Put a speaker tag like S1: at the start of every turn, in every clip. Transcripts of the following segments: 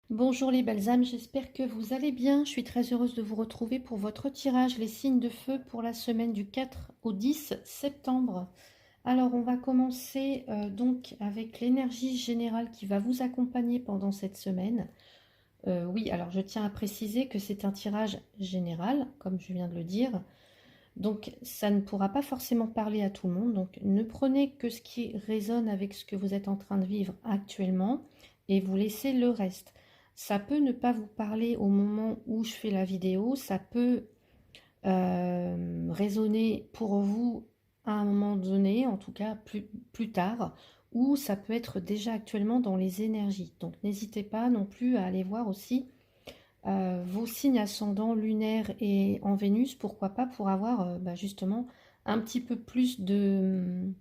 S1: Bonjour les belles âmes, j'espère que vous allez bien. Je suis très heureuse de vous retrouver pour votre tirage, les signes de feu pour la semaine du 4 au 10 septembre. Alors on va commencer donc avec l'énergie générale qui va vous accompagner pendant cette semaine. Oui, alors je tiens à préciser que c'est un tirage général, comme je viens de le dire. Donc ça ne pourra pas forcément parler à tout le monde. Donc ne prenez que ce qui résonne avec ce que vous êtes en train de vivre actuellement et vous laissez le reste. Ça peut ne pas vous parler au moment où je fais la vidéo, ça peut résonner pour vous à un moment donné, en tout cas plus tard, ou ça peut être déjà actuellement dans les énergies. Donc n'hésitez pas non plus à aller voir aussi vos signes ascendants lunaires et en Vénus, pourquoi pas, pour avoir justement un petit peu plus de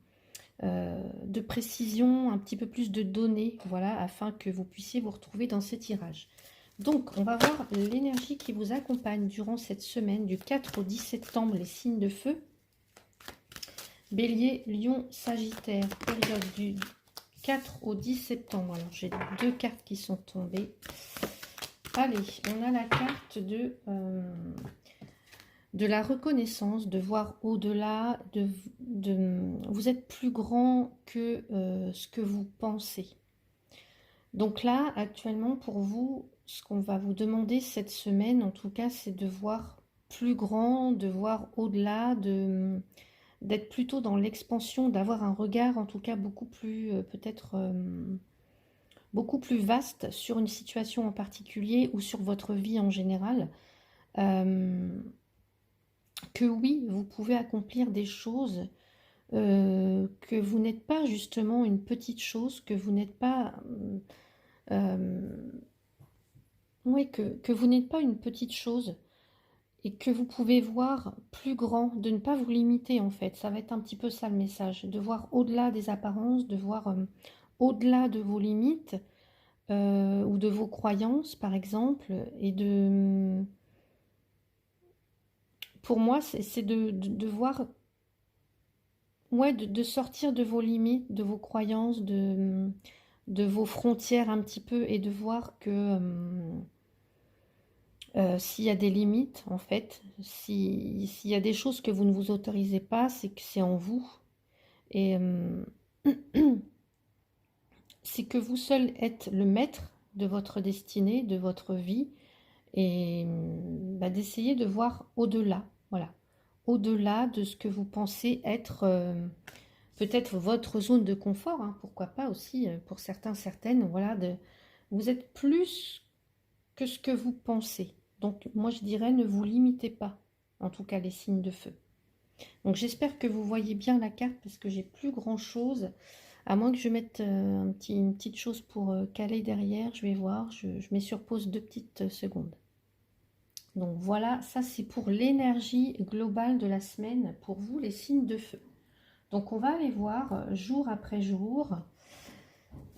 S1: précision, un petit peu plus de données, voilà, afin que vous puissiez vous retrouver dans ces tirages. Donc, on va voir l'énergie qui vous accompagne durant cette semaine du 4 au 10 septembre, les signes de feu. Bélier, Lion, Sagittaire, période du 4 au 10 septembre. Alors, j'ai deux cartes qui sont tombées. Allez, on a la carte de la reconnaissance, de voir au-delà, vous êtes plus grand que ce que vous pensez. Donc là, actuellement, pour vous, ce qu'on va vous demander cette semaine, en tout cas, c'est de voir plus grand, de voir au-delà, d'être plutôt dans l'expansion, d'avoir un regard, en tout cas, beaucoup plus, peut-être, beaucoup plus vaste sur une situation en particulier ou sur votre vie en général. Que oui, vous pouvez accomplir des choses, que vous n'êtes pas justement une petite chose, que vous n'êtes pas... oui, que vous n'êtes pas une petite chose et que vous pouvez voir plus grand, de ne pas vous limiter en fait. Ça va être un petit peu ça le message, de voir au-delà des apparences, de voir au-delà de vos limites ou de vos croyances par exemple, et de... Pour moi, c'est de voir, ouais, de sortir de vos limites, de vos croyances, de vos frontières un petit peu et de voir que s'il y a des limites, en fait, s'il y a des choses que vous ne vous autorisez pas, c'est que c'est en vous. Et c'est que vous seul êtes le maître de votre destinée, de votre vie, et d'essayer de voir au-delà, voilà, au-delà de ce que vous pensez être peut-être votre zone de confort, hein, pourquoi pas aussi pour certains, certaines, voilà, vous êtes plus que ce que vous pensez. Donc moi je dirais ne vous limitez pas, en tout cas les signes de feu. Donc j'espère que vous voyez bien la carte parce que j'ai plus grand chose, à moins que je mette une petite chose pour caler derrière, je vais voir, je mets sur pause 2 petites secondes. Donc voilà, ça c'est pour l'énergie globale de la semaine, pour vous les signes de feu. Donc on va aller voir jour après jour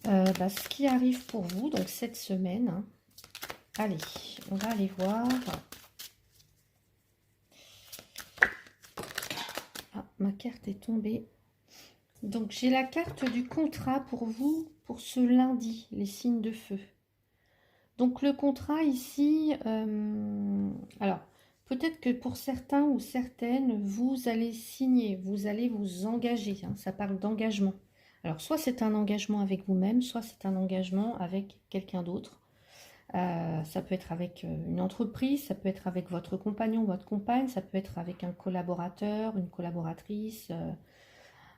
S1: ce qui arrive pour vous, donc cette semaine, hein. Allez, on va aller voir. Ah, ma carte est tombée. Donc j'ai la carte du contrat pour vous, pour ce lundi, les signes de feu. Donc le contrat ici, alors peut-être que pour certains ou certaines, vous allez signer, vous allez vous engager, hein, ça parle d'engagement. Alors soit c'est un engagement avec vous-même, soit c'est un engagement avec quelqu'un d'autre. Ça peut être avec une entreprise, ça peut être avec votre compagnon, votre compagne, ça peut être avec un collaborateur, une collaboratrice,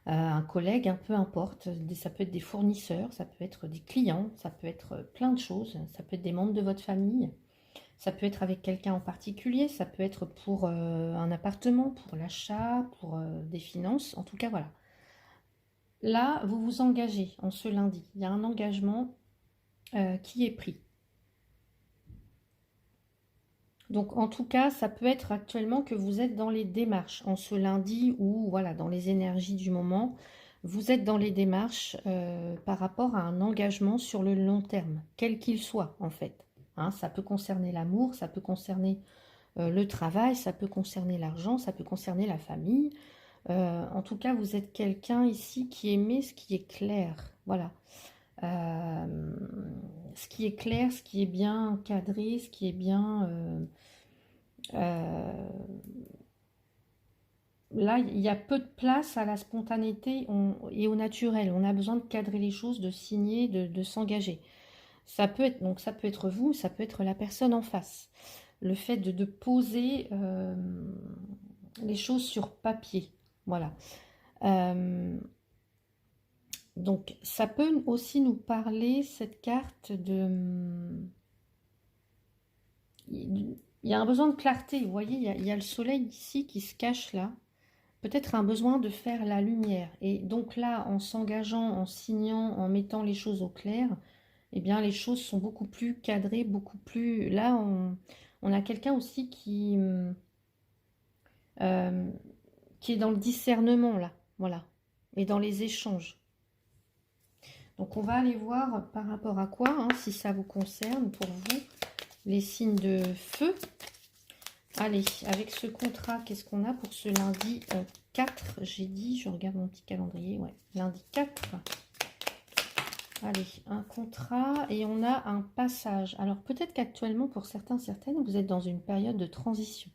S1: un collègue, hein, peu importe. Ça peut être des fournisseurs, ça peut être des clients, ça peut être plein de choses. Ça peut être des membres de votre famille, ça peut être avec quelqu'un en particulier, ça peut être pour un appartement, pour l'achat, pour des finances. En tout cas, voilà. Là, vous vous engagez en ce lundi. Il y a un engagement qui est pris. Donc en tout cas, ça peut être actuellement que vous êtes dans les démarches en ce lundi ou voilà, dans les énergies du moment. Vous êtes dans les démarches par rapport à un engagement sur le long terme, quel qu'il soit en fait. Hein, ça peut concerner l'amour, ça peut concerner le travail, ça peut concerner l'argent, ça peut concerner la famille. En tout cas, vous êtes quelqu'un ici qui aimait ce qui est clair. Voilà. ce qui est clair, ce qui est bien cadré, ce qui est bien... là, il y a peu de place à la spontanéité et au naturel. On a besoin de cadrer les choses, de signer, de s'engager. Ça peut être, donc ça peut être vous, ça peut être la personne en face. Le fait de poser les choses sur papier. Voilà. Donc, ça peut aussi nous parler, cette carte, il y a un besoin de clarté. Vous voyez, il y a le soleil ici qui se cache là. Peut-être un besoin de faire la lumière. Et donc là, en s'engageant, en signant, en mettant les choses au clair, eh bien, les choses sont beaucoup plus cadrées, beaucoup plus... Là, on a quelqu'un aussi qui est dans le discernement, là. Voilà. Et dans les échanges. Donc, on va aller voir par rapport à quoi, hein, si ça vous concerne, pour vous, les signes de feu. Allez, avec ce contrat, qu'est-ce qu'on a pour ce lundi 4? J'ai dit, je regarde mon petit calendrier, ouais, lundi 4. Allez, un contrat et on a un passage. Alors, peut-être qu'actuellement, pour certains, certaines, vous êtes dans une période de transition.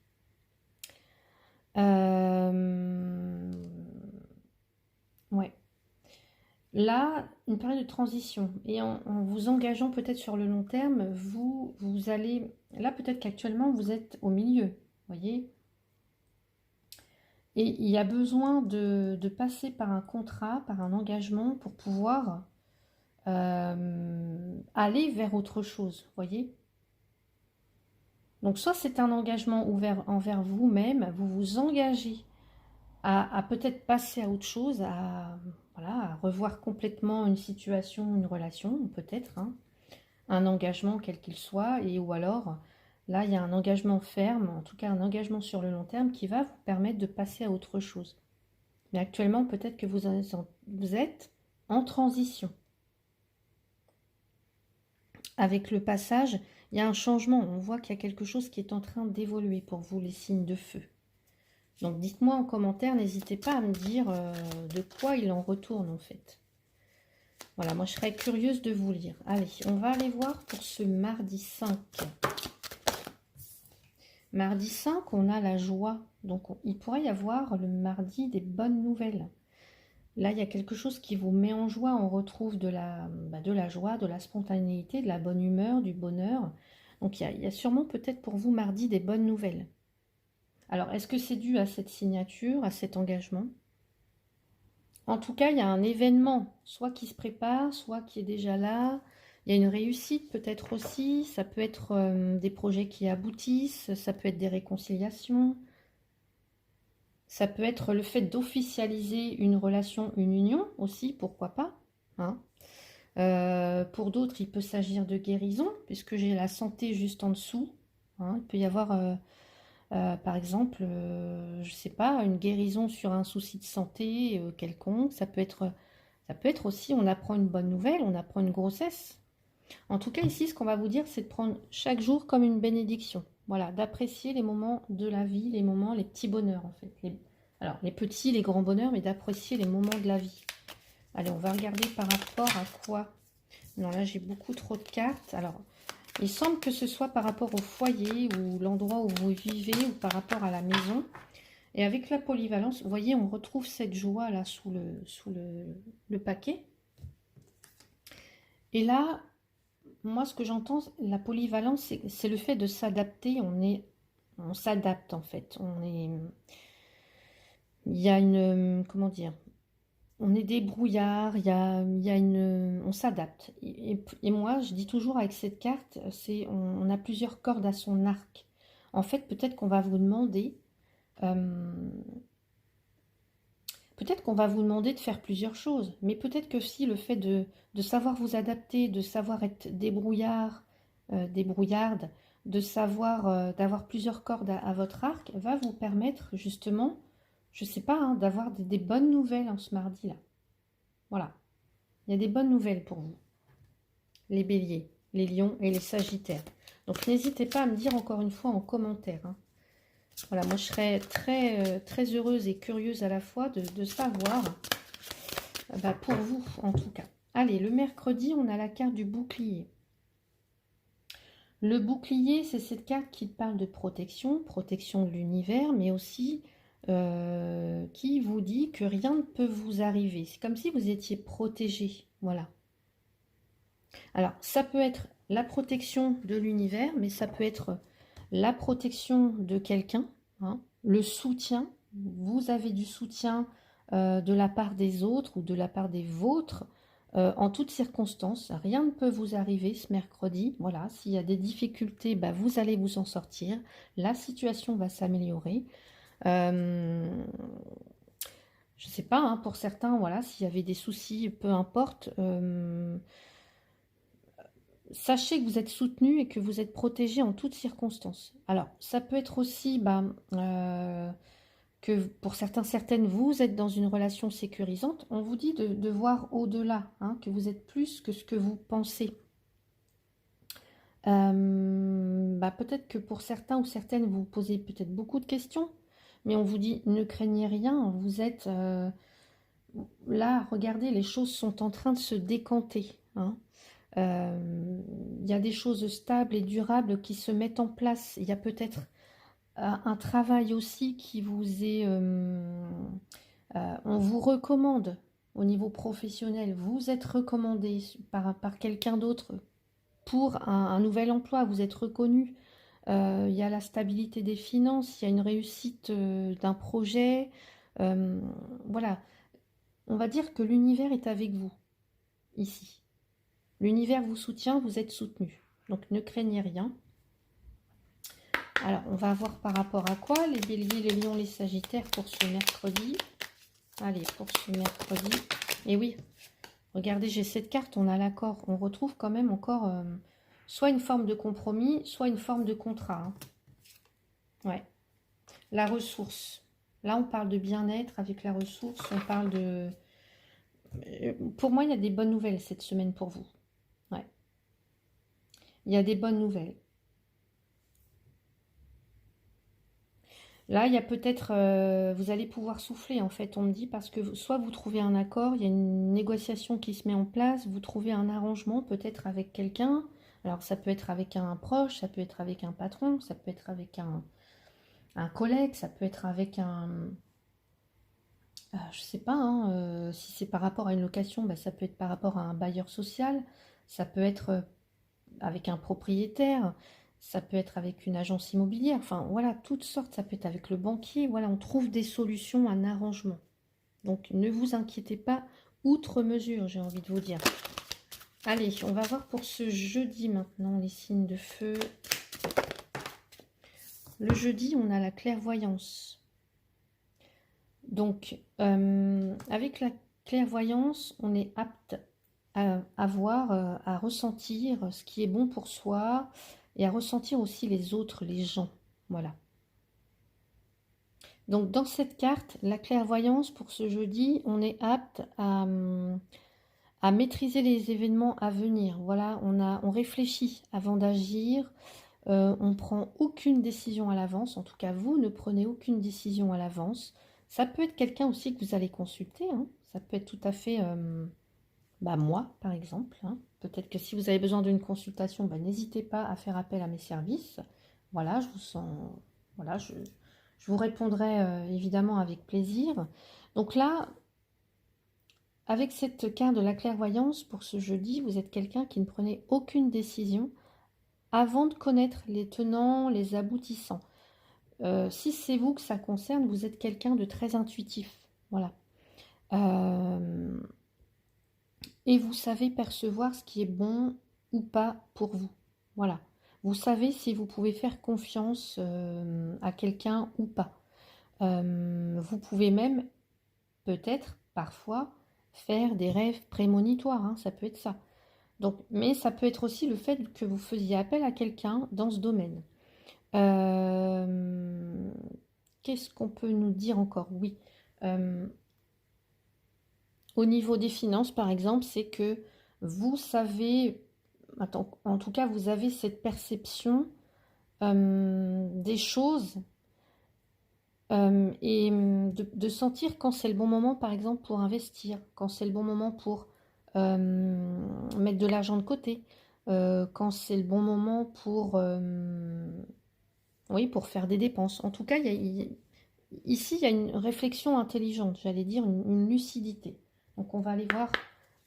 S1: Ouais. Là, une période de transition. Et en vous engageant peut-être sur le long terme, vous allez... Là, peut-être qu'actuellement, vous êtes au milieu, voyez. Et il y a besoin de passer par un contrat, par un engagement pour pouvoir aller vers autre chose, voyez. Donc, soit c'est un engagement ouvert envers vous-même, vous vous engagez à peut-être passer à autre chose, voilà, à revoir complètement une situation, une relation, peut-être, hein, un engagement quel qu'il soit, et ou alors, là, il y a un engagement ferme, en tout cas un engagement sur le long terme qui va vous permettre de passer à autre chose. Mais actuellement, peut-être que vous êtes en transition. Avec le passage, il y a un changement, on voit qu'il y a quelque chose qui est en train d'évoluer pour vous, les signes de feu. Donc dites-moi en commentaire, n'hésitez pas à me dire de quoi il en retourne en fait. Voilà, moi je serais curieuse de vous lire. Allez, on va aller voir pour ce mardi 5. Mardi 5, on a la joie. Donc il pourrait y avoir le mardi des bonnes nouvelles. Là, il y a quelque chose qui vous met en joie. On retrouve de la joie, de la spontanéité, de la bonne humeur, du bonheur. Donc il y a sûrement peut-être pour vous mardi des bonnes nouvelles. Alors, est-ce que c'est dû à cette signature, à cet engagement? En tout cas, il y a un événement, soit qui se prépare, soit qui est déjà là. Il y a une réussite peut-être aussi. Ça peut être des projets qui aboutissent. Ça peut être des réconciliations. Ça peut être le fait d'officialiser une relation, une union aussi, pourquoi pas, hein. Pour d'autres, il peut s'agir de guérison, puisque j'ai la santé juste en dessous, hein. Il peut y avoir... par exemple, je ne sais pas, une guérison sur un souci de santé quelconque. Ça peut être aussi, on apprend une bonne nouvelle, on apprend une grossesse. En tout cas, ici, ce qu'on va vous dire, c'est de prendre chaque jour comme une bénédiction. Voilà, d'apprécier les moments de la vie, les moments, les petits bonheurs en fait. Alors, les petits, les grands bonheurs, mais d'apprécier les moments de la vie. Allez, on va regarder par rapport à quoi. Non, là, j'ai beaucoup trop de cartes. Alors... Il semble que ce soit par rapport au foyer ou l'endroit où vous vivez ou par rapport à la maison. Et avec la polyvalence, vous voyez, on retrouve cette joie là sous le paquet. Et là, moi, ce que j'entends, la polyvalence, c'est le fait de s'adapter. On s'adapte en fait. Il y a une, comment dire, on est débrouillard, on s'adapte. Et moi, je dis toujours avec cette carte, on a plusieurs cordes à son arc. En fait, peut-être qu'on va vous demander, de faire plusieurs choses. Mais peut-être que si le fait de savoir vous adapter, de savoir être débrouillard, débrouillarde, de savoir, d'avoir plusieurs cordes à votre arc, va vous permettre justement... Je ne sais pas, hein, d'avoir des bonnes nouvelles en ce mardi-là. Voilà. Il y a des bonnes nouvelles pour vous. Les béliers, les lions et les sagittaires. Donc, n'hésitez pas à me dire encore une fois en commentaire, hein. Voilà, moi, je serais très, très heureuse et curieuse à la fois de savoir, pour vous, en tout cas. Allez, le mercredi, on a la carte du bouclier. Le bouclier, c'est cette carte qui parle de protection, protection de l'univers, mais aussi qui vous dit que rien ne peut vous arriver. C'est comme si vous étiez protégé. Voilà. Alors, ça peut être la protection de l'univers, mais ça peut être la protection de quelqu'un, hein, le soutien. Vous avez du soutien de la part des autres ou de la part des vôtres en toutes circonstances. Rien ne peut vous arriver ce mercredi. Voilà, s'il y a des difficultés, bah, vous allez vous en sortir. La situation va s'améliorer. Je ne sais pas, hein, pour certains, voilà, s'il y avait des soucis, peu importe. Sachez que vous êtes soutenu et que vous êtes protégé en toutes circonstances. Alors, ça peut être aussi que pour certains, certaines, vous êtes dans une relation sécurisante. On vous dit de voir au-delà, hein, que vous êtes plus que ce que vous pensez. Peut-être que pour certains ou certaines, vous posez peut-être beaucoup de questions, mais on vous dit ne craignez rien, vous êtes là, regardez, les choses sont en train de se décanter, hein. Il y a des choses stables et durables qui se mettent en place. Il y a peut-être un travail aussi qui vous est... on vous recommande au niveau professionnel, vous êtes recommandé par quelqu'un d'autre pour un nouvel emploi, vous êtes reconnu. Il y a la stabilité des finances, il y a une réussite d'un projet. Voilà, on va dire que l'univers est avec vous, ici. L'univers vous soutient, vous êtes soutenu. Donc ne craignez rien. Alors, on va voir par rapport à quoi les béliers, les lions, les sagittaires pour ce mercredi. Allez, pour ce mercredi. Et oui, regardez, j'ai cette carte, on a l'accord. On retrouve quand même encore soit une forme de compromis, soit une forme de contrat, hein. Ouais. La ressource. Là, on parle de bien-être avec la ressource. On parle de... Pour moi, il y a des bonnes nouvelles cette semaine pour vous. Ouais. Il y a des bonnes nouvelles. Là, il y a peut-être, vous allez pouvoir souffler en fait, on me dit, parce que soit vous trouvez un accord, il y a une négociation qui se met en place, vous trouvez un arrangement peut-être avec quelqu'un. Alors ça peut être avec un proche, ça peut être avec un patron, ça peut être avec un collègue, ça peut être avec un... je sais pas, hein, si c'est par rapport à une location, bah, ça peut être par rapport à un bailleur social, ça peut être avec un propriétaire, ça peut être avec une agence immobilière, enfin voilà, toutes sortes, ça peut être avec le banquier, voilà, on trouve des solutions, un arrangement. Donc ne vous inquiétez pas, outre mesure, j'ai envie de vous dire. Allez, on va voir pour ce jeudi maintenant, les signes de feu. Le jeudi, on a la clairvoyance. Donc, avec la clairvoyance, on est apte à voir, à ressentir ce qui est bon pour soi et à ressentir aussi les autres, les gens. Voilà. Donc, dans cette carte, la clairvoyance pour ce jeudi, on est apte à maîtriser les événements à venir. Voilà, on réfléchit avant d'agir. On ne prend aucune décision à l'avance. En tout cas, vous ne prenez aucune décision à l'avance. Ça peut être quelqu'un aussi que vous allez consulter, hein. Ça peut être tout à fait moi, par exemple, hein. Peut-être que si vous avez besoin d'une consultation, n'hésitez pas à faire appel à mes services. Voilà, je vous sens... Voilà, je vous répondrai évidemment avec plaisir. Donc là, avec cette carte de la clairvoyance, pour ce jeudi, vous êtes quelqu'un qui ne prenait aucune décision avant de connaître les tenants, les aboutissants. Si c'est vous que ça concerne, vous êtes quelqu'un de très intuitif. Voilà. Et vous savez percevoir ce qui est bon ou pas pour vous. Voilà. Vous savez si vous pouvez faire confiance à quelqu'un ou pas. Vous pouvez même, peut-être, parfois, faire des rêves prémonitoires, hein, ça peut être ça. Donc, mais ça peut être aussi le fait que vous faisiez appel à quelqu'un dans ce domaine. Qu'est-ce qu'on peut nous dire encore? Oui. Au niveau des finances, par exemple, c'est que vous savez, en tout cas, vous avez cette perception des choses et de sentir quand c'est le bon moment, par exemple, pour investir, quand c'est le bon moment pour mettre de l'argent de côté, quand c'est le bon moment pour, oui, pour faire des dépenses. En tout cas, ici, il y a une réflexion intelligente, j'allais dire une lucidité. Donc, on va aller voir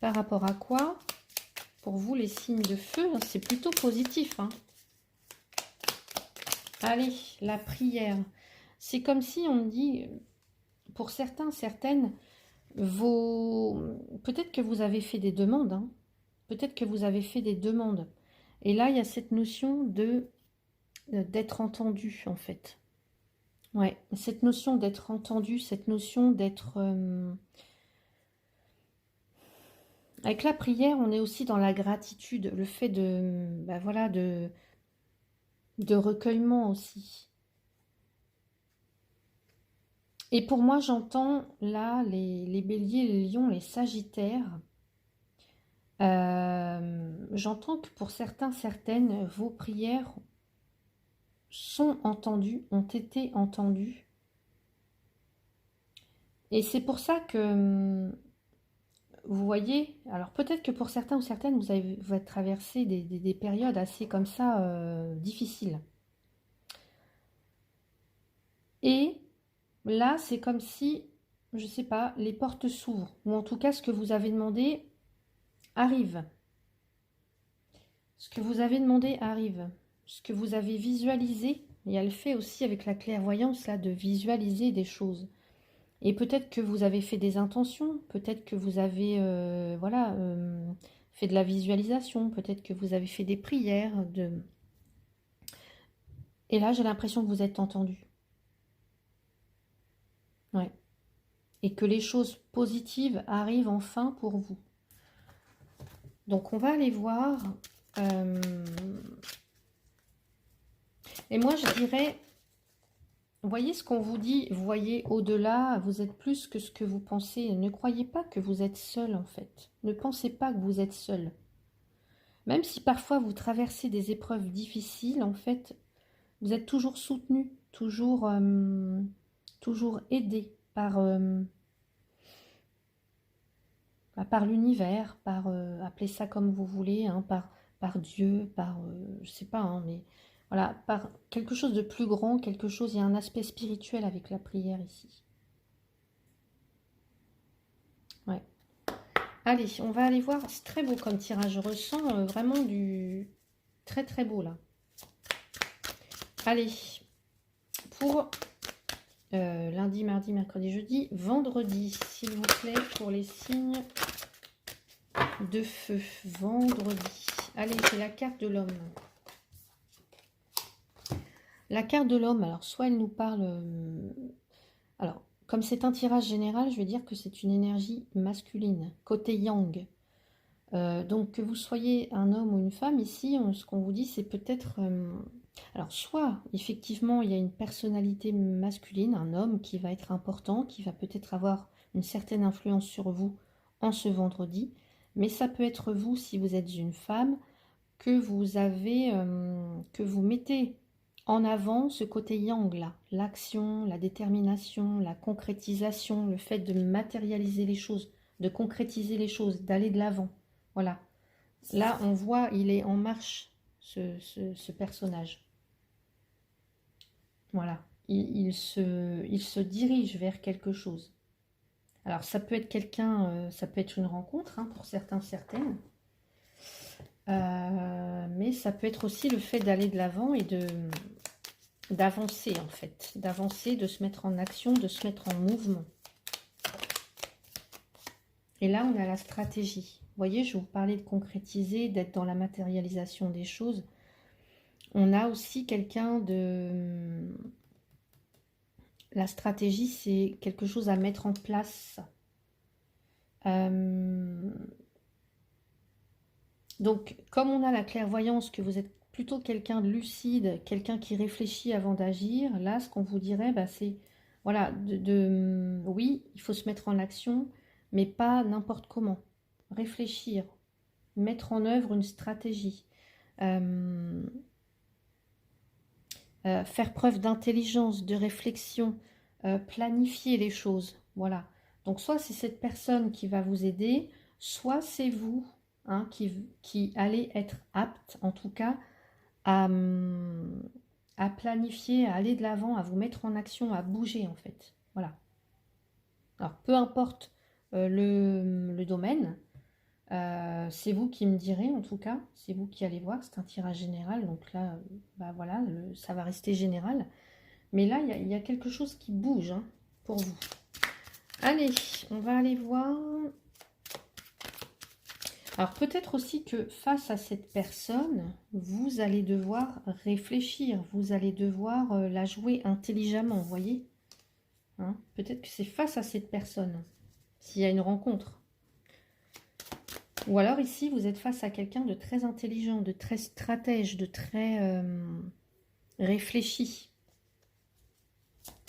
S1: par rapport à quoi, pour vous, les signes de feu, c'est plutôt positif, hein. Allez, la prière. C'est comme si on me dit, pour certains, certaines, peut-être que vous avez fait des demandes, hein. Peut-être que vous avez fait des demandes. Et là, il y a cette notion d'être entendu, en fait. Ouais, cette notion d'être entendu, cette notion d'être... Avec la prière, on est aussi dans la gratitude, le fait bah voilà, de recueillement aussi. Et pour moi, j'entends là les béliers, les lions, les sagittaires. J'entends que pour certains, certaines, vos prières sont entendues, ont été entendues. Et c'est pour ça que, vous voyez, alors peut-être que pour certains ou certaines, vous avez traversé des périodes assez comme ça difficiles. Et là, c'est comme si, je ne sais pas, les portes s'ouvrent. Ou en tout cas, ce que vous avez demandé arrive. Ce que vous avez demandé arrive. Ce que vous avez visualisé, il y a le fait aussi avec la clairvoyance, là, de visualiser des choses. Et peut-être que vous avez fait des intentions, peut-être que vous avez voilà, fait de la visualisation, peut-être que vous avez fait des prières. Et là, j'ai l'impression que vous êtes entendu. Ouais. Et que les choses positives arrivent enfin pour vous. Donc, on va aller voir. Et moi, je dirais, voyez ce qu'on vous dit, voyez au-delà, vous êtes plus que ce que vous pensez. Ne croyez pas que vous êtes seul, en fait. Ne pensez pas que vous êtes seul. Même si parfois vous traversez des épreuves difficiles, en fait, vous êtes toujours soutenu, toujours, toujours aidé par l'univers, appelez ça comme vous voulez, hein, par Dieu, je sais pas, hein, mais voilà, par quelque chose de plus grand, quelque chose, il y a un aspect spirituel avec la prière ici. Ouais. Allez, on va aller voir, c'est très beau comme tirage, je ressens vraiment du très très beau là. Allez, pour lundi, mardi, mercredi, jeudi, vendredi, s'il vous plaît, pour les signes de feu. Vendredi. Allez, c'est la carte de l'homme. La carte de l'homme, alors soit elle nous parle... alors, comme c'est un tirage général, je vais dire que c'est une énergie masculine, côté yang. Donc, que vous soyez un homme ou une femme, ici, ce qu'on vous dit, c'est peut-être... alors, soit, effectivement, il y a une personnalité masculine, un homme qui va être important, qui va peut-être avoir une certaine influence sur vous en ce vendredi, mais ça peut être vous, si vous êtes une femme, que vous mettez en avant ce côté yang là, l'action, la détermination, la concrétisation, le fait de matérialiser les choses, de concrétiser les choses, d'aller de l'avant. Voilà. Là, on voit, il est en marche, ce personnage. Voilà. Il se dirige vers quelque chose. Alors, ça peut être quelqu'un, ça peut être une rencontre, hein, pour certains, certaines. Mais ça peut être aussi le fait d'aller de l'avant et d'avancer, en fait. D'avancer, de se mettre en action, de se mettre en mouvement. Et là, on a la stratégie. Vous voyez, je vous parlais de concrétiser, d'être dans la matérialisation des choses. On a aussi quelqu'un de... La stratégie, c'est quelque chose à mettre en place. Donc, comme on a la clairvoyance, que vous êtes plutôt quelqu'un de lucide, quelqu'un qui réfléchit avant d'agir, là, ce qu'on vous dirait, bah, c'est, voilà, oui, il faut se mettre en action, mais pas n'importe comment. Réfléchir, mettre en œuvre une stratégie, faire preuve d'intelligence, de réflexion, planifier les choses, voilà. Donc, soit c'est cette personne qui va vous aider, soit c'est vous hein, qui allez être apte, en tout cas, à planifier, à aller de l'avant, à vous mettre en action, à bouger en fait. Voilà. Alors, peu importe le domaine, c'est vous qui me direz en tout cas, c'est vous qui allez voir, c'est un tirage général, donc là, bah voilà, ça va rester général. Mais là, il y a quelque chose qui bouge hein, pour vous. Allez, on va aller voir. Alors peut-être aussi que face à cette personne, vous allez devoir réfléchir, vous allez devoir la jouer intelligemment, vous voyez hein. Peut-être que c'est face à cette personne, s'il y a une rencontre. Ou alors ici, vous êtes face à quelqu'un de très intelligent, de très stratège, de très réfléchi.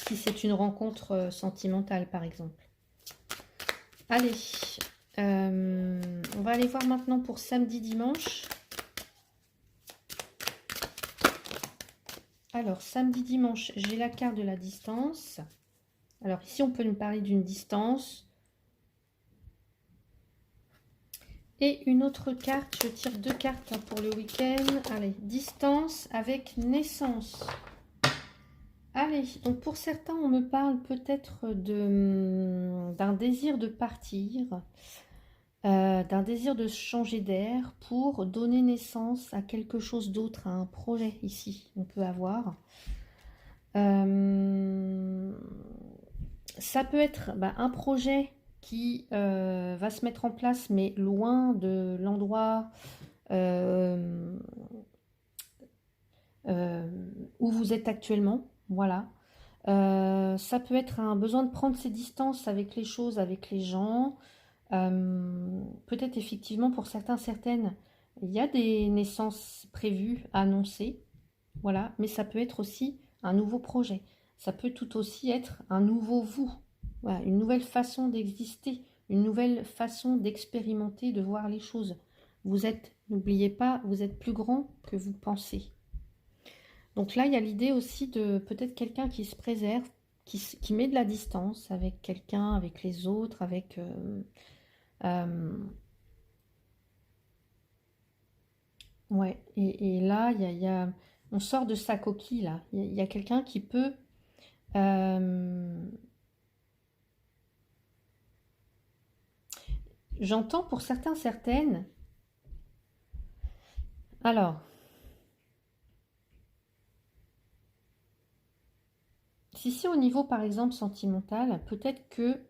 S1: Si c'est une rencontre sentimentale, par exemple. Allez, on va aller voir maintenant pour samedi, dimanche. Alors, samedi, dimanche, j'ai la carte de la distance. Alors, ici, on peut nous parler d'une distance. Et une autre carte, je tire 2 cartes hein, pour le week-end. Allez, distance avec naissance. Allez, donc pour certains, on me parle peut-être d'un désir de partir, d'un désir de changer d'air pour donner naissance à quelque chose d'autre, à un projet ici, on peut avoir. Ça peut être un projet qui va se mettre en place, mais loin de l'endroit où vous êtes actuellement. Voilà. Ça peut être un besoin de prendre ses distances avec les choses, avec les gens. Peut-être effectivement pour certains, certaines, il y a des naissances prévues, annoncées. Voilà. Mais ça peut être aussi un nouveau projet. Ça peut tout aussi être un nouveau vous. Voilà, une nouvelle façon d'exister, une nouvelle façon d'expérimenter, de voir les choses. Vous êtes, n'oubliez pas, vous êtes plus grand que vous pensez. Donc là, il y a l'idée aussi de peut-être quelqu'un qui se préserve, qui met de la distance avec quelqu'un, avec les autres, avec... ouais, et là, on sort de sa coquille, là. Il y a quelqu'un qui peut... j'entends pour certains, certaines... Alors... Si c'est au niveau, par exemple, sentimental, peut-être que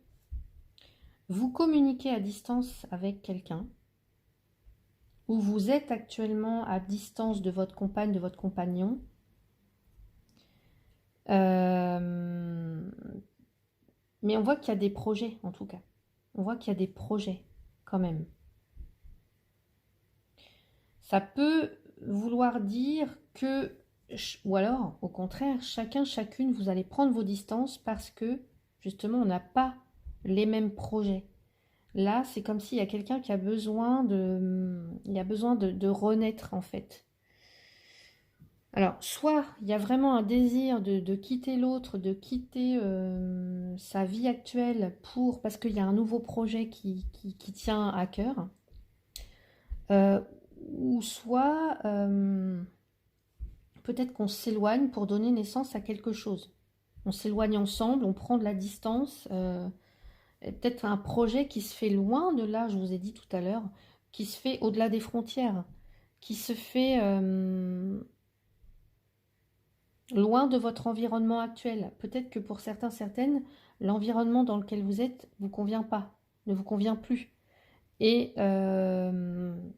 S1: vous communiquez à distance avec quelqu'un, ou vous êtes actuellement à distance de votre compagne, de votre compagnon, mais on voit qu'il y a des projets, en tout cas. On voit qu'il y a des projets, quand même. Ça peut vouloir dire que, ou alors, au contraire, chacun, chacune, vous allez prendre vos distances parce que, justement, on n'a pas les mêmes projets. Là, c'est comme s'il y a quelqu'un qui a besoin de renaître, en fait. Alors, soit il y a vraiment un désir de quitter l'autre, de quitter sa vie actuelle parce qu'il y a un nouveau projet qui tient à cœur. Ou soit, peut-être qu'on s'éloigne pour donner naissance à quelque chose. On s'éloigne ensemble, on prend de la distance. Peut-être un projet qui se fait loin de là, je vous ai dit tout à l'heure, qui se fait au-delà des frontières, qui se fait loin de votre environnement actuel. Peut-être que pour certains, certaines, l'environnement dans lequel vous êtes ne vous convient pas, ne vous convient plus. Et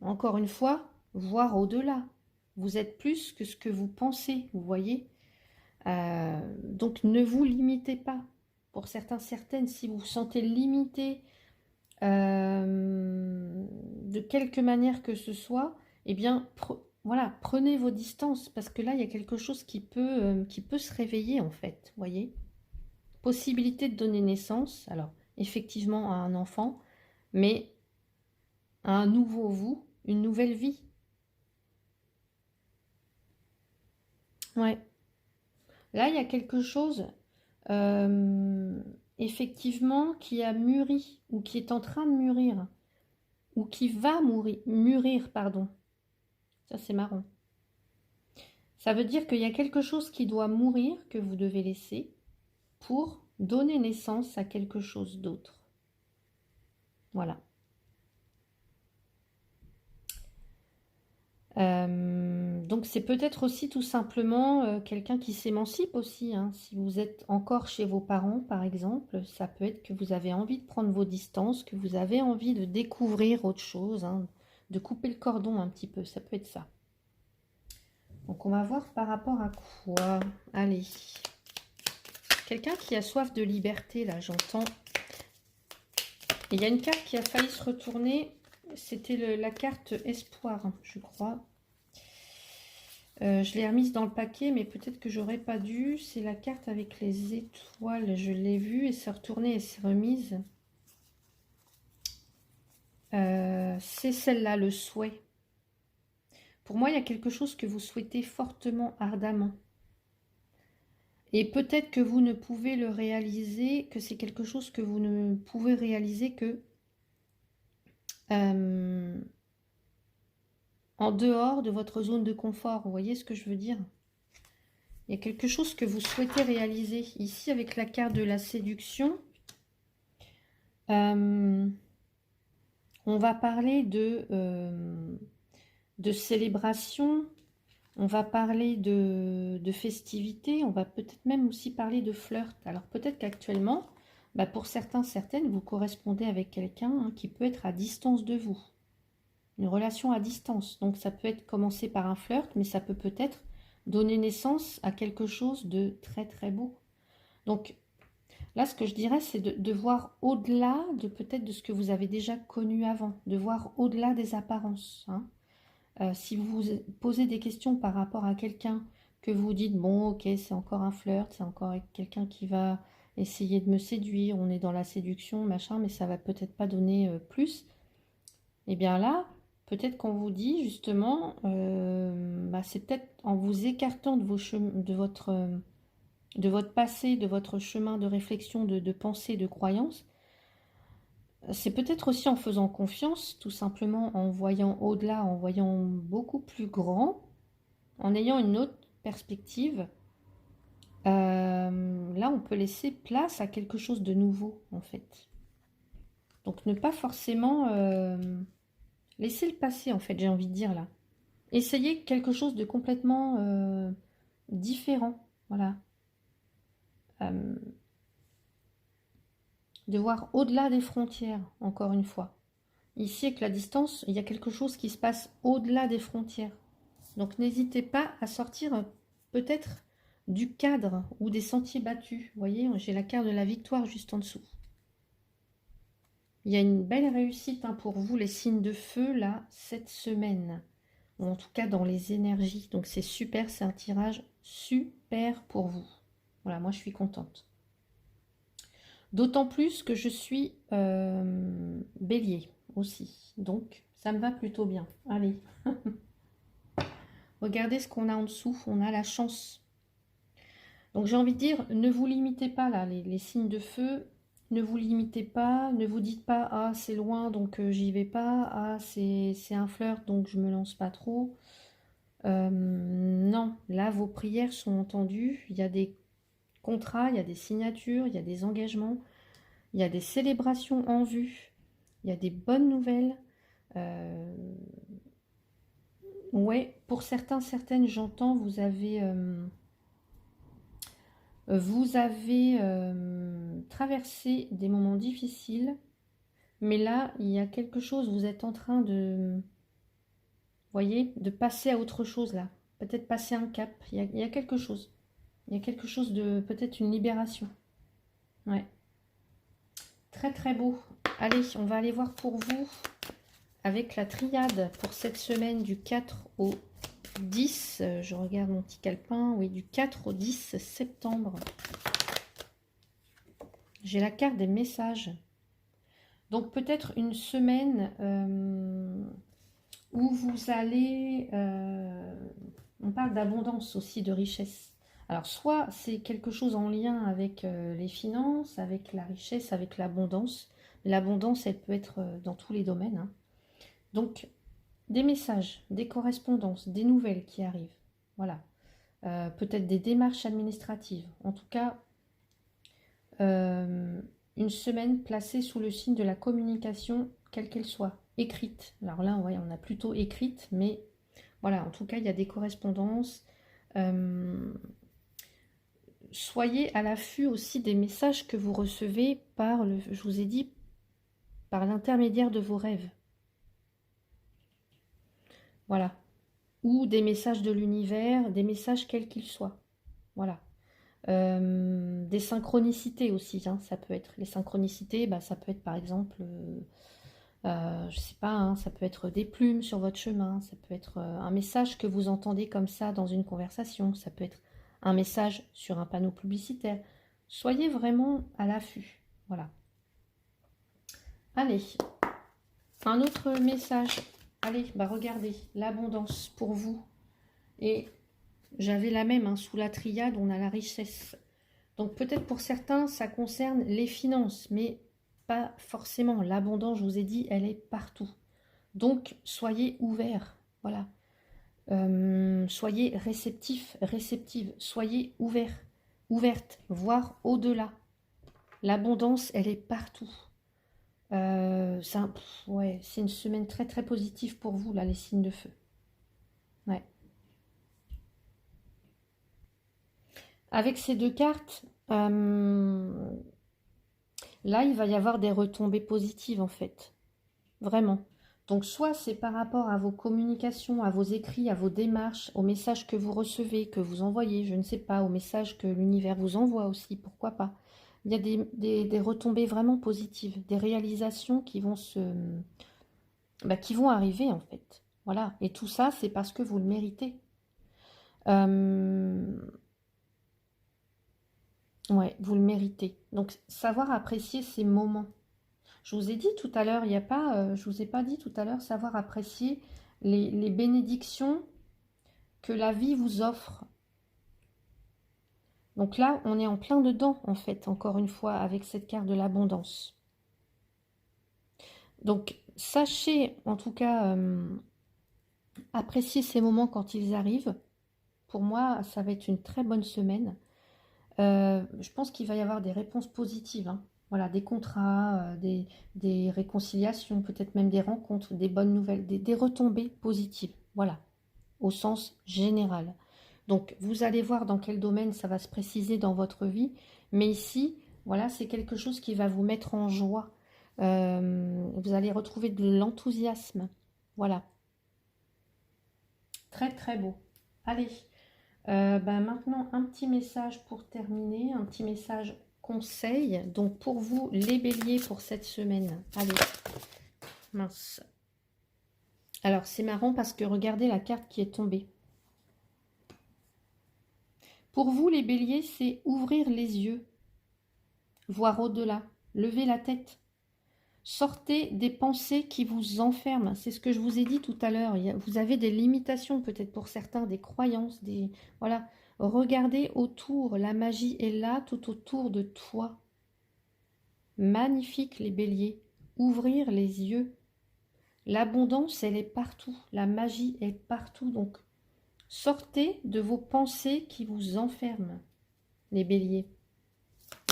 S1: encore une fois, voir au-delà. Vous êtes plus que ce que vous pensez, vous voyez. Donc ne vous limitez pas. Pour certains, certaines, si vous vous sentez limité de quelque manière que ce soit, eh bien, voilà, prenez vos distances, parce que là, il y a quelque chose qui peut se réveiller, en fait, voyez. Possibilité de donner naissance, alors, effectivement, à un enfant, mais à un nouveau vous, une nouvelle vie. Ouais. Là, il y a quelque chose, effectivement, qui a mûri, ou qui est en train de mûrir. ou qui va mûrir, pardon. Ça, c'est marrant. Ça veut dire qu'il y a quelque chose qui doit mourir, que vous devez laisser, pour donner naissance à quelque chose d'autre. Voilà. Donc c'est peut-être aussi tout simplement quelqu'un qui s'émancipe aussi, hein. Si vous êtes encore chez vos parents, par exemple, ça peut être que vous avez envie de prendre vos distances, que vous avez envie de découvrir autre chose, hein, de couper le cordon un petit peu, ça peut être ça. Donc on va voir par rapport à quoi. Allez. Quelqu'un qui a soif de liberté, là, j'entends. Il y a une carte qui a failli se retourner. C'était la carte espoir, hein, je crois. Je l'ai remise dans le paquet, mais peut-être que j'aurais pas dû. C'est la carte avec les étoiles. Je l'ai vue et c'est retourné et c'est remise. C'est celle-là, le souhait. Pour moi, il y a quelque chose que vous souhaitez fortement, ardemment. Et peut-être que vous ne pouvez le réaliser, que c'est quelque chose que vous ne pouvez réaliser que en dehors de votre zone de confort. Vous voyez ce que je veux dire? Il y a quelque chose que vous souhaitez réaliser. Ici, avec la carte de la séduction, on va parler de célébration, on va parler de festivités, on va peut-être même aussi parler de flirt. Alors peut-être qu'actuellement, bah pour certains, certaines, vous correspondez avec quelqu'un hein, qui peut être à distance de vous. Une relation à distance. Donc ça peut être commencé par un flirt, mais ça peut peut-être donner naissance à quelque chose de très très beau. Donc là, ce que je dirais, c'est de voir au-delà de peut-être de ce que vous avez déjà connu avant, de voir au-delà des apparences. Hein. Si vous vous posez des questions par rapport à quelqu'un que vous dites, bon, ok, c'est encore un flirt, c'est encore quelqu'un qui va essayer de me séduire, on est dans la séduction, machin, mais ça va peut-être pas donner plus. Et bien là, peut-être qu'on vous dit justement, bah, c'est peut-être en vous écartant de, de votre passé, de votre chemin de réflexion, de pensée, de croyance. C'est peut-être aussi en faisant confiance, tout simplement en voyant au-delà, en voyant beaucoup plus grand, en ayant une autre perspective. Là, on peut laisser place à quelque chose de nouveau, en fait. Donc, ne pas forcément laisser le passé, en fait, j'ai envie de dire là. Essayez quelque chose de complètement différent, voilà. De voir au-delà des frontières, encore une fois. Ici, avec la distance, il y a quelque chose qui se passe au-delà des frontières. Donc, n'hésitez pas à sortir peut-être du cadre ou des sentiers battus. Vous voyez, j'ai la carte de la victoire juste en dessous. Il y a une belle réussite hein, pour vous, les signes de feu, là, cette semaine. Ou en tout cas, dans les énergies. Donc, c'est super, c'est un tirage super pour vous. Voilà, moi, je suis contente. D'autant plus que je suis bélier aussi. Donc, ça me va plutôt bien. Allez. Regardez ce qu'on a en dessous. On a la chance. Donc, j'ai envie de dire, ne vous limitez pas là, les signes de feu. Ne vous limitez pas. Ne vous dites pas, ah, c'est loin, donc j'y vais pas. Ah, c'est un flirt, donc je me lance pas trop. Non, là, vos prières sont entendues. Il y a des contrats, il y a des signatures, il y a des engagements. Il y a des célébrations en vue. Il y a des bonnes nouvelles. Ouais, pour certains, certaines, j'entends, vous avez traversé des moments difficiles. Mais là, il y a quelque chose, vous êtes en train de, voyez, de passer à autre chose là. Peut-être passer un cap. Il y a quelque chose. Il y a quelque chose de, peut-être une libération. Ouais. Très très beau. Allez, on va aller voir pour vous avec la triade pour cette semaine du 4 au 10. Je regarde mon petit calepin. Oui, du 4 au 10 septembre. J'ai la carte des messages. Donc peut-être une semaine où vous allez... on parle d'abondance aussi, de richesse. Alors soit c'est quelque chose en lien avec les finances, avec la richesse, avec l'abondance. L'abondance, elle peut être dans tous les domaines. Hein. Donc, des messages, des correspondances, des nouvelles qui arrivent. Voilà. Peut-être des démarches administratives. En tout cas, une semaine placée sous le signe de la communication, quelle qu'elle soit, écrite. Alors là, ouais, on a plutôt écrite, mais voilà, en tout cas, il y a des correspondances. Soyez à l'affût aussi des messages que vous recevez par, je vous ai dit, par l'intermédiaire de vos rêves. Voilà. Ou des messages de l'univers, des messages quels qu'ils soient. Voilà. Des synchronicités aussi, hein, ça peut être. Les synchronicités, bah, ça peut être par exemple, je sais pas, hein, ça peut être des plumes sur votre chemin, ça peut être un message que vous entendez comme ça dans une conversation, ça peut être un message sur un panneau publicitaire. Soyez vraiment à l'affût. Voilà. Allez, un autre message. Allez, bah regardez, l'abondance pour vous. Et j'avais la même, hein, sous la triade, on a la richesse. Donc peut-être pour certains, ça concerne les finances, mais pas forcément. L'abondance, je vous ai dit, elle est partout. Donc soyez ouverts, voilà. Soyez réceptifs, réceptives, soyez ouverts, ouvertes, voire au-delà. L'abondance, elle est partout. Ouais, c'est une semaine très très positive pour vous, là, les signes de feu. Ouais. Avec ces deux cartes, là, il va y avoir des retombées positives, en fait. Vraiment. Donc, soit c'est par rapport à vos communications, à vos écrits, à vos démarches, aux messages que vous recevez, que vous envoyez, je ne sais pas, aux messages que l'univers vous envoie aussi, pourquoi pas. Il y a des retombées vraiment positives, des réalisations qui vont qui vont arriver, en fait. Voilà. Et tout ça, c'est parce que vous le méritez. Ouais, vous le méritez. Donc, savoir apprécier ces moments. Je vous ai dit tout à l'heure, il n'y a pas, je vous ai pas dit tout à l'heure, savoir apprécier les bénédictions que la vie vous offre. Donc là, on est en plein dedans, en fait, encore une fois, avec cette carte de l'abondance. Donc, sachez, en tout cas, apprécier ces moments quand ils arrivent. Pour moi, ça va être une très bonne semaine. Je pense qu'il va y avoir des réponses positives, hein. Voilà, des contrats, des réconciliations, peut-être même des rencontres, des bonnes nouvelles, des retombées positives. Voilà, au sens général. Donc, vous allez voir dans quel domaine ça va se préciser dans votre vie. Mais ici, voilà, c'est quelque chose qui va vous mettre en joie. Vous allez retrouver de l'enthousiasme. Voilà. Très, très beau. Allez. Maintenant, un petit message pour terminer, un petit message conseil. Donc, pour vous, les béliers pour cette semaine. Allez, mince. Alors, c'est marrant parce que regardez la carte qui est tombée. Pour vous, les béliers, c'est ouvrir les yeux, voir au-delà, lever la tête. Sortez des pensées qui vous enferment. C'est ce que je vous ai dit tout à l'heure. Vous avez des limitations peut-être pour certains, des croyances, voilà. Regardez autour, la magie est là, tout autour de toi. Magnifique les béliers. Ouvrir les yeux. L'abondance, elle est partout. La magie est partout. Donc, sortez de vos pensées qui vous enferment, les béliers.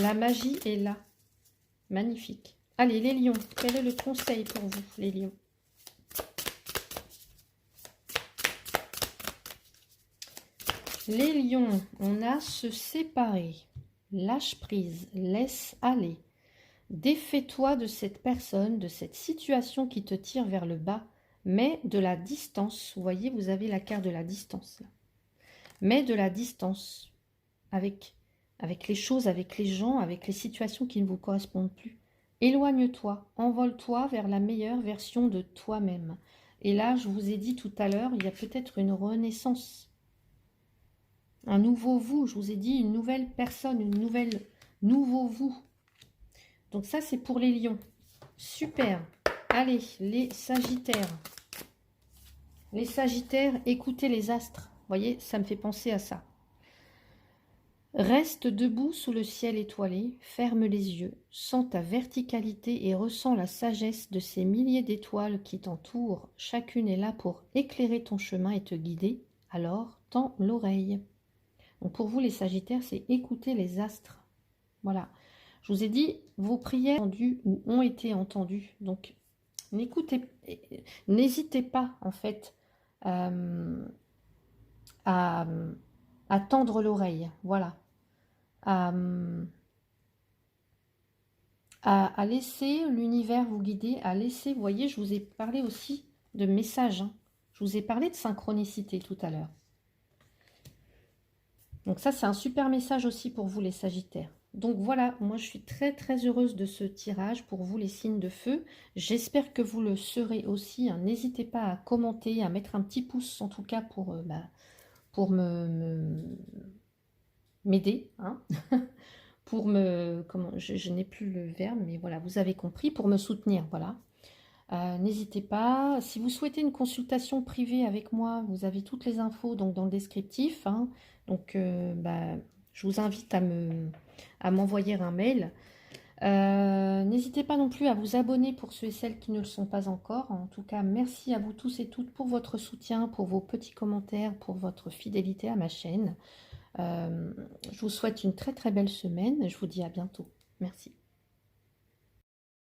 S1: La magie est là. Magnifique. Allez, les lions, quel est le conseil pour vous, les lions? Les lions, on a se séparer. Lâche prise, laisse aller. Défais-toi de cette personne, de cette situation qui te tire vers le bas. Mets de la distance. Vous voyez, vous avez la carte de la distance. Là. Mets de la distance avec les choses, avec les gens, avec les situations qui ne vous correspondent plus. Éloigne-toi, envole-toi vers la meilleure version de toi-même. Et là, je vous ai dit tout à l'heure, il y a peut-être une renaissance. Un nouveau vous, je vous ai dit, une nouvelle personne, nouveau vous. Donc ça, c'est pour les lions. Super. Allez, les sagittaires. Les sagittaires, écoutez les astres. Vous voyez, ça me fait penser à ça. Reste debout sous le ciel étoilé, ferme les yeux, sens ta verticalité et ressens la sagesse de ces milliers d'étoiles qui t'entourent. Chacune est là pour éclairer ton chemin et te guider. Alors, tends l'oreille. Donc pour vous les Sagittaires, c'est écouter les astres. Voilà. Je vous ai dit, vos prières entendues ou ont été entendues. Donc, n'hésitez pas, en fait, à, à tendre l'oreille. Voilà. À, à laisser l'univers vous guider, à laisser, vous voyez, je vous ai parlé aussi de messages. Hein. Je vous ai parlé de synchronicité tout à l'heure. Donc ça, c'est un super message aussi pour vous les Sagittaires. Donc voilà, moi je suis très très heureuse de ce tirage pour vous les signes de feu. J'espère que vous le serez aussi. Hein. N'hésitez pas à commenter, à mettre un petit pouce en tout cas pour m'aider. Hein. Pour me... Comment, je n'ai plus le verbe, mais voilà, vous avez compris, pour me soutenir. Voilà. N'hésitez pas. Si vous souhaitez une consultation privée avec moi, vous avez toutes les infos donc, dans le descriptif. Hein. Donc, je vous invite à m'envoyer un mail. N'hésitez pas non plus à vous abonner pour ceux et celles qui ne le sont pas encore. En tout cas, merci à vous tous et toutes pour votre soutien, pour vos petits commentaires, pour votre fidélité à ma chaîne. Je vous souhaite une très très belle semaine et je vous dis à bientôt. Merci.